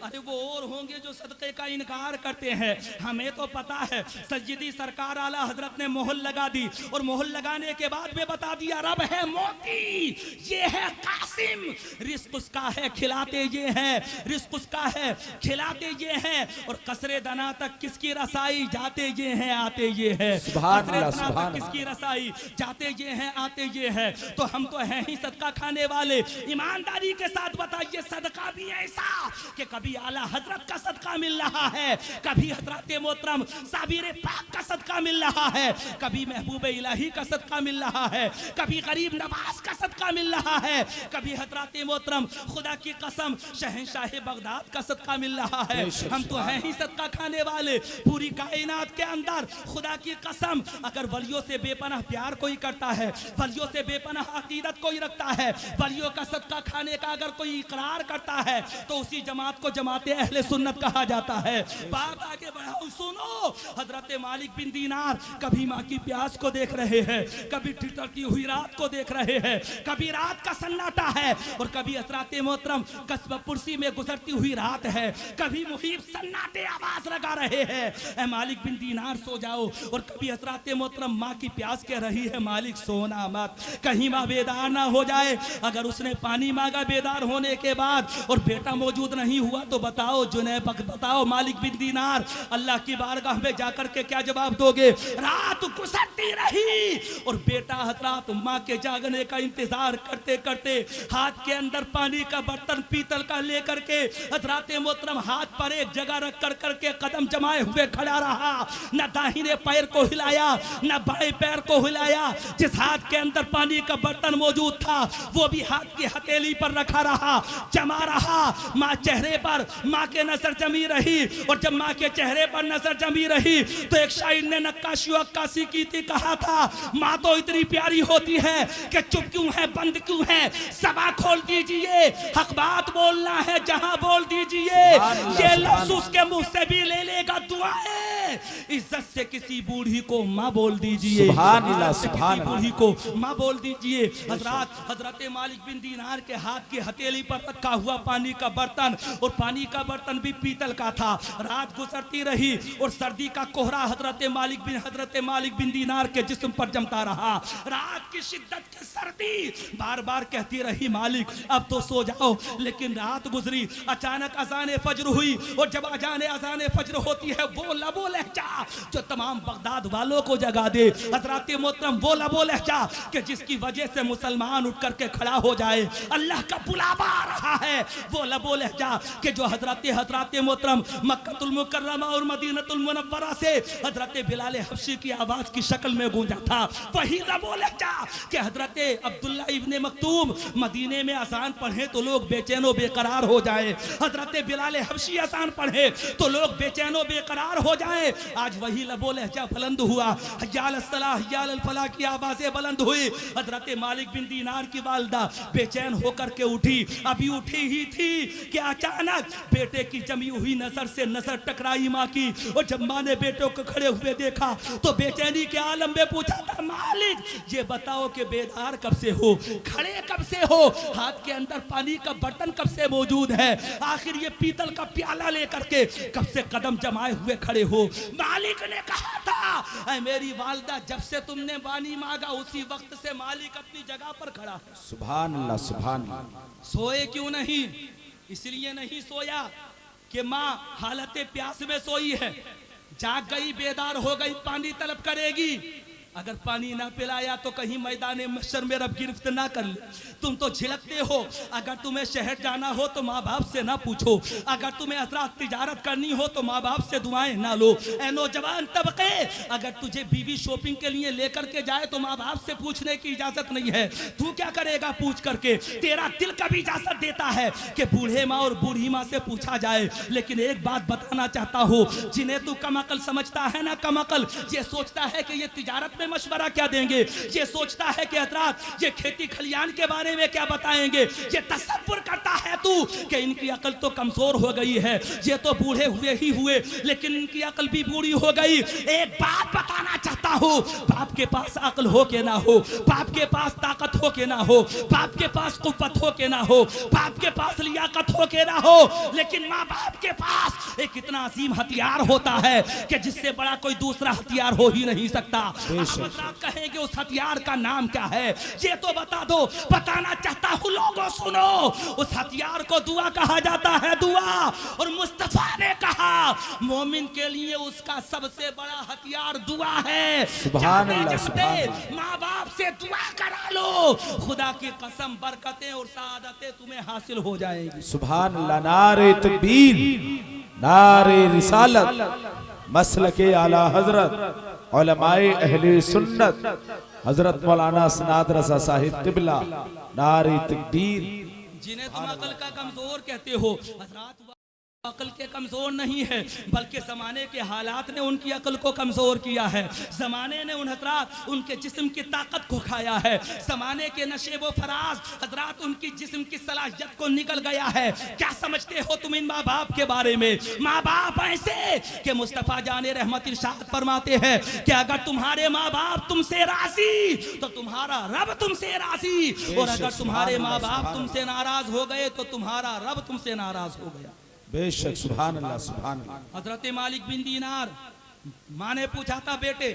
अरे वो और होंगे जो सदक़े का इनकार करते हैं। हमें तो पता है सज्जिदी सरकार आला हजरत ने मोहर लगा दी और मोहर लगाने के बाद में बता दिया रब है मोती, ये है कासिम, रिस्क उसका है खिलाते ये हैं, रिस्क उसका है खिलाते ये हैं, और कसरे दना तक किसकी रसाई जाते ये हैं आते ये है, कसरे दना तक किसकी रसाई जाते ये हैं आते ये है। तो हम तो हैं ही सदका खाने वाले। ईमानदारी के साथ बताइए सदका भी ऐसा कि कभी आला हजरत का सदका मिल रहा है, कभी हजरत मोहतरम साबिर पाक का सदका मिल रहा है, कभी महबूब इलाही का सदका मिल रहा है, कभी गरीब नवाज का सदका मिल रहा है, कभी हजरत मोहतरम खुदा की कसम शहंशाह बगदाद का सदका मिल रहा है। हम तो हैं ही सदका खाने वाले। पूरी कायनात के अंदर खुदा की कसम अगर वलियों से बेपनाह प्यार कोई करता है, वलियों से बेपनाह अकीदत कोई रखता है, वलियों का सदका खाने का अगर कोई इकरार करता है तो उसी जमात को जमाते अहले सुन्नत कहा जाता है। बात आगे बढ़ाओ, सुनो। हजरत मालिक बिन दीनार कभी माँ की प्यास को देख रहे हैं, कभी ठिठुरती हुई रात को देख रहे हैं, कभी रात का सन्नाटा है और कभी हजरत मोहतरम कस्बा पुरसी में गुजरती हुई रात है, कभी मुहीब सन्नाटे आवाज लगा रहे हैं ए मालिक बिन दीनार सो जाओ, और कभी हजरत मोहतरम माँ की प्यास कह रही है मालिक सोना मत, कहीं माँ बेदार ना हो जाए। अगर उसने पानी मांगा बेदार होने के बाद और बेटा मौजूद नहीं हुआ तो बताओ जुनैद बताओ मालिक बिन दीनार अल्लाह की बारगाह में जाकर के क्या जवाब दोगे? रात गुजरती रही और बेटा हजरत माँ के जागने का इंतजार करते करते हाथ के अंदर पानी का बर्तन पीतल का लेकर के हजरत मोहतरम हाथ पर एक जगह रख कर करके कदम जमाए हुए खड़ा रहा, न दाहिने पैर को हिलाया न बाएं पैर को हिलाया। जिस हाथ के अंदर पानी का बर्तन मौजूद था वो भी हाथ की हथेली पर रखा रहा, जमा रहा। माँ चेहरे पर माँ के नजर जमी रही, और जब माँ के चेहरे पर नजर जमी रही तो एक शायर ने नक्काशी अक्कासी की थी, कहा था माँ तो इतनी प्यारी होती है कि चुप क्यों है बंद क्यों है, सभा खोल दीजिए, हक बात बोलना है जहां बोल दीजिए। ये लफ्ज उसके मुंह से भी ले लेगा दुआएं, इज्जत से किसी बूढ़ी को माँ बोल दीजिए, सुभान अल्लाह, सुभान अल्लाह, बूढ़ी को माँ बोल दीजिए। हजरत मालिक बिन दीनार के हाथ की हथेली पर रखा हुआ पानी का बर्तन, और पानी का बर्तन भी पीतल का था। रात गुजरती रही और सर्दी का कोहरा हजरत मालिक बिन दीनार के जिस्म पर जमता रहा। रात की शिद्दत की सर्दी बार बार कहती रही मालिक अब तो सो जाओ, लेकिन रात गुजरी। अचानक अजान फज्र हुई, और जब अजान फज्र होती है वो लबो लहजा जो तमाम बगदाद वालों को जगा दे, हजरत मोहतरम वो लबो लहजा कि जिसकी वजह से मुसलमान उठ करके खड़ा हो जाए। अल्लाह का बुलावा आ रहा है, वो लबो लहजा कि जो हजरत मोहतरम मक्कतुल मुकर्रमा और मदीनतुल मुनव्वरा से हजरत बिलाल हबशी की आवाज की शक्ल में गूंजा था। वही लबो लहजा कि हजरत अब्दुल्ला इब्ने मक्तूम मदीने में अजान पढ़े तो लोग बेचैनो बेकरार हो जाए, हजरत बिलाल हबशी अजान पढ़े तो लोग बेचैनो बेकरार हो जाए। आज वही लबो लहजा बुलंद हुआ, हय्याल अस्सलाह हय्याल अल फलाह की आवाजें बुलंद हुई। हजरत मालिक बिन दीनार की वालदा बेचैन होकर के उठी, अभी उठी ही थी कि अचानक बेटे की जमी हुई नजर से नजर टकराई माँ की, और जब माँ ने बेटों को खड़े हुए देखा तो बेचैनी के आलम में पूछा था मालिक ये बताओ कि बेदार कब से हो, खड़े कब से हो, हाथ के अंदर पानी का बर्तन कब से मौजूद है, आखिर ये पीतल का प्याला लेकर के कब से कदम जमाए हुए खड़े हो। मालिक ने कहा था ऐ मेरी वालदा जब से तुमने पानी मांगा उसी वक्त से मालिक अपनी जगह पर खड़ा है। सुभान अल्लाह, सुभान अल्लाह। सोए क्यों नहीं? इसलिए नहीं सोया कि माँ हालत प्यास में सोई है, जाग गई बेदार हो गई पानी तलब करेगी। अगर पानी ना पिलाया तो कहीं मैदान महशर में रब गिरफ्त ना कर ले। तुम तो झिलकते हो, अगर तुम्हें शहर जाना हो तो माँ बाप से ना पूछो, अगर तुम्हें हजरत तिजारत करनी हो तो माँ बाप से दुआएं ना लो। ए नौजवान तबके, अगर तुझे बीवी शॉपिंग के लिए लेकर के जाए तो माँ बाप से पूछने की इजाजत नहीं है। तू क्या करेगा पूछ करके? तेरा दिल कभी इजाजत देता है कि बूढ़े माँ और बूढ़ी माँ से पूछा जाए। लेकिन एक बात बताना चाहता हूँ, जिन्हें तू कम अकल समझता है ना, कम अकल ये सोचता है कि ये तिजारत में मशवरा क्या देंगे, ये सोचता है कि हजरात ये खेती खलियान के बारे में क्या बताएंगे, ये तसव्वुर करता है तू कि इनकी अकल तो कमजोर हो गई है, ये तो बूढ़े हुए ही हुए लेकिन इनकी अकल भी बूढ़ी हो गई। एक बात बताना चाहता कहता हूँ, बाप के पास अक्ल हो के ना हो, बाप के पास ताकत हो के ना हो, बाप के पास कुव्वत हो के ना हो, बाप के पास लियाकत हो के ना हो, लेकिन माँ बाप के पास एक इतना अजीम हथियार होता है कि जिससे बड़ा कोई दूसरा हथियार हो ही नहीं सकता। आप कहेंगे उस हथियार का नाम क्या है, ये तो बता दो। बताना चाहता हूँ, लोगों सुनो, उस हथियार को दुआ कहा जाता है, दुआ। और मुस्तफा ने कहा मोमिन के लिए उसका सबसे बड़ा हथियार दुआ है। सुभान अल्लाह, सुभान अल्लाह। माँ बाप से दुआ करा लो, खुदा की कसम बरकतें और सादतें तुम्हें हासिल हो जाएंगी। सुभान अल्लाह। नारे तकबीर, नारे रिसालत, मसलके आला हजरत उलमाए अहले सुन्नत हजरत मौलाना सनाद रज़ा साहिब क़िबला, नारे तकबीर। जिन्हें तुम अकल का कमजोर कहते हो, हजरत अकल के कमजोर नहीं है, बल्कि जमाने के हालात ने उनकी अकल को कमजोर किया है। जमाने ने उन हजरात उनके जिस्म की ताकत को खाया है। जमाने के नशे व फराज हजरात उनकी जिस्म की सलाहियत को निकल गया है। क्या समझते हो तुम इन माँ बाप के बारे में? माँ बाप ऐसे कि मुस्तफा जाने रहमत इरशाद फरमाते हैं कि अगर तुम्हारे माँ बाप तुमसे राजी तो तुम्हारा रब तुमसे राजी, और अगर तुम्हारे माँ बाप तुमसे नाराज हो गए तो तुम्हारा रब तुमसे नाराज हो गया। बेशक, सुभान अल्लाह, सुभान अल्लाह। हजरत मालिक बिन दीनार, माँ ने पूछा था बेटे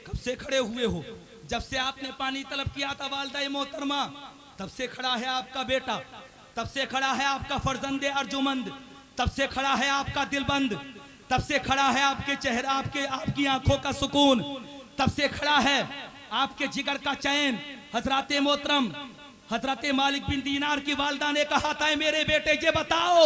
कब से खड़े हुए हो? जब से आपने पानी तलब किया था वालिदा मोहतरमा, तब से खड़ा है आपका बेटा, तब से खड़ा है आपका फर्जंदे अर्जुमंद, तब से खड़ा है आपका दिलबंद, तब से खड़ा है आपके चेहरा, आपकी आंखों का सुकून, तब से खड़ा है आपके जिगर का चैन। हजरत मोहतरम हजरत मालिक बिन दीनार की वालिदा ने कहा था, मेरे बेटे ये बताओ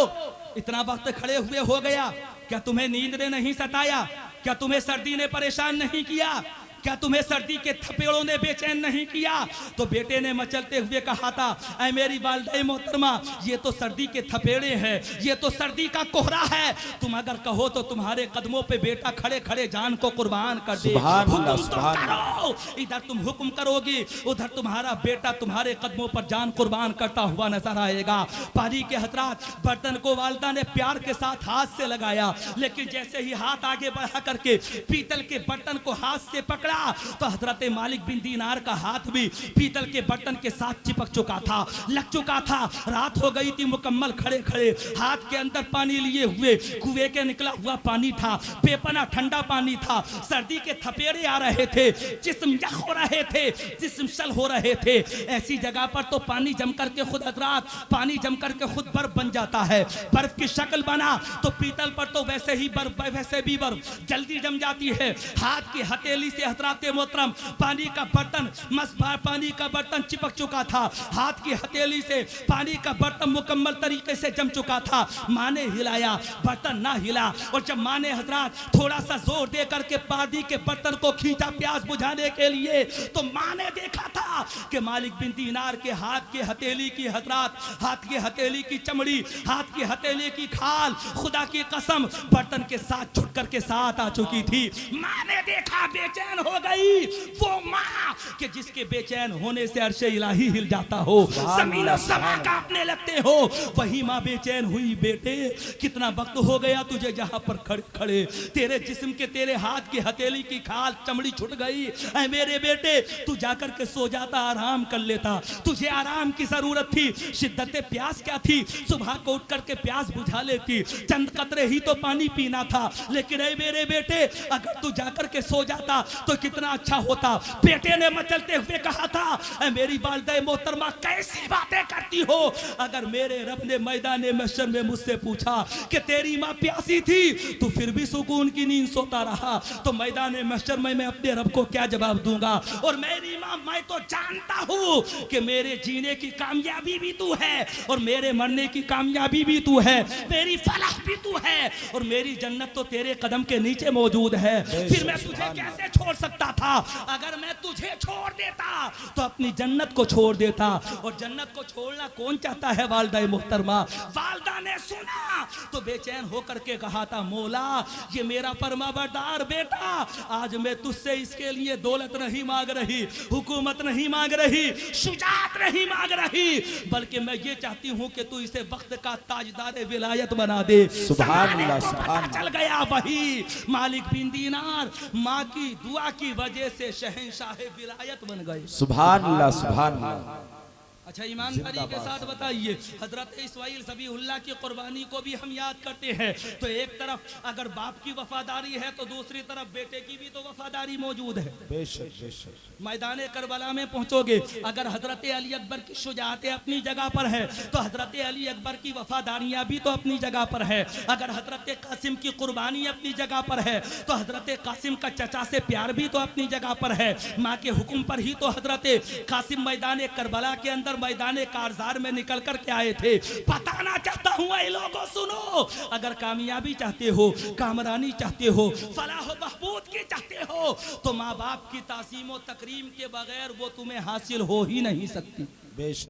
इतना वक्त खड़े हुए हो गया, क्या तुम्हें नींद ने नहीं सताया? क्या तुम्हें सर्दी ने परेशान नहीं किया? क्या तुम्हें सर्दी के थपेड़ों ने बेचैन नहीं किया? तो बेटे ने मचलते हुए कहा था, ऐ मेरी वालिदा मोहतरमा, ये तो सर्दी के थपेड़े हैं, ये तो सर्दी का कोहरा है। तुम अगर कहो तो तुम्हारे कदमों पे बेटा खड़े खड़े जान को कुर्बान कर दे। हुक्म तो करो, इधर तुम हुक्म करोगी, उधर तुम्हारा बेटा तुम्हारे कदमों पर जान कुर्बान करता हुआ नजर आएगा। पानी के हजरात बर्तन को वालिदा ने प्यार के साथ हाथ से लगाया, लेकिन जैसे ही हाथ आगे बढ़ा करके पीतल के बर्तन को हाथ से पकड़ा तो हजरत मालिक बिन दीनार का हाथ भी पीतल के बर्तन के साथ चिपक चुका था, लग चुका था। रात हो गई थी, मुकम्मल खड़े खड़े हाथ के अंदर पानी लिए हुए, कुएं के निकला हुआ पानी था, बेपना ठंडा पानी था, सर्दी के थपेड़े आ रहे थे, जिस्म यख हो रहे थे, जिस्म सल हो रहे थे। ऐसी जगह पर तो पानी जम करके खुद हजरात पानी जम करके खुद बर्फ बन जाता है। बर्फ की शक्ल बना तो पीतल पर तो वैसे ही बर्फ, वैसे भी बर्फ जल्दी जम जाती है। हाथ की हथेली से हजरात मोहतरम पानी का बर्तन मसबार पानी का बर्तन चिपक चुका था, हाथ की हथेली से पानी का बर्तन मुकम्मल तरीके से जम चुका था। माँ ने हिलाया, बर्तन ना हिला, और जब माँ ने हजरात थोड़ा सा जोर दे करके पानी के बर्तन को खींचा प्यास बुझाने के लिए, तो माँ ने देखा था कि मालिक बिन दीनार के हाथ की हथेली की हजरात, हाथ की हथेली की चमड़ी, हाथ की हथेली की खाल खुदा की कसम बर्तन के साथ छुट करके साथ आ चुकी थी। माँ ने देखा, बेचैन हो गई। वो माँ कि जिसके बेचैन होने से अर्शे इलाही हिल जाता हो, जमीन और समा कांपने लगते हो, वही माँ बेचैन हुई। बेटे कितना वक्त हो गया तुझे जहाँ पर खड़े खड़े, तेरे जिस्म के तेरे हाथ की हथेली की खाल चमड़ी छूट गई। ऐ मेरे बेटे तू जाकर के सो जाता, आराम कर लेता, तुझे आराम की जरूरत थी। शिद्दत प्यास क्या थी, सुबह को उठ करके प्यास बुझा लेती, चंद कतरे ही तो पानी पीना था। लेकिन ऐ मेरे बेटे अगर तू जाकर के सो जाता तो कितना अच्छा होता। बेटे ने मचलते हुए कहा था, ऐ मेरी वालिदा मोहतरमा कैसी बातें करती हो? अगर मेरे रब ने मैदान महशर में मुझसे पूछा कि तेरी माँ प्यासी थी तो फिर भी सुकून की नींद सोता रहा, तो मैदान महशर में मैं अपने रब को क्या जवाब दूंगा? और मेरी माँ, मैं तो जानता हूँ कि मेरे जीने की कामयाबी भी तू है और मेरे मरने की कामयाबी भी तू है, मेरी फलाह भी तू है और मेरी जन्नत तो तेरे कदम के नीचे मौजूद है। फिर मैं तुझे कैसे छोड़ सकता था? अगर मैं तुझे छोड़ देता तो अपनी जन्नत को छोड़ देता, और जन्नत को छोड़ना कौन चाहता है? वालिदा मोहतरमा। वालिदा ने सुना तो बेचैन होकर के कहा था, मौला ये मेरा फरमाबरदार बेटा, आज मैं तुझसे इसके लिए दौलत नहीं मांग रही, हुकूमत नहीं मांग रही, शुजाअत नहीं मांग रही, बल्कि मैं ये चाहती हूँ कि तू इसे वक्त का ताजदार विलायत बना दे। सुभान अल्लाह, सुभान चल गया वही मालिक बिन दीनार माँ की दुआ की वजह से शहंशाह विलायत बन गए। सुभान अल्लाह, सुभान अल्लाह। अच्छा, ईमानदारी के साथ बताइए, हजरत इस्माइल ज़बीहुल्लाह की कुर्बानी को भी हम याद करते हैं। तो एक तरफ अगर बाप की वफादारी है तो दूसरी तरफ बेटे की भी तो वफादारी मौजूद है। बेशक बेशक। मैदान करबला में पहुंचोगे, अगर हजरत अली अकबर की शुजाअतें अपनी जगह पर है तो हजरत अली अकबर की वफादारियां भी तो अपनी जगह पर है। अगर हजरत कासिम की कुर्बानी अपनी जगह पर है तो हजरत कासिम का चचा से प्यार भी तो अपनी जगह पर है। माँ के हुक्म पर ही तो हजरत कासिम मैदान करबला के अंदर मैदान कारजार में निकल कर के आए थे। बताना चाहता हूँ ऐ लोगों, सुनो, अगर कामयाबी चाहते हो, कामरानी चाहते हो, फलाह बहबूद की चाहते हो तो माँ बाप की तासीम और तकरीम के बगैर वो तुम्हें हासिल हो ही नहीं सकती। बेशक।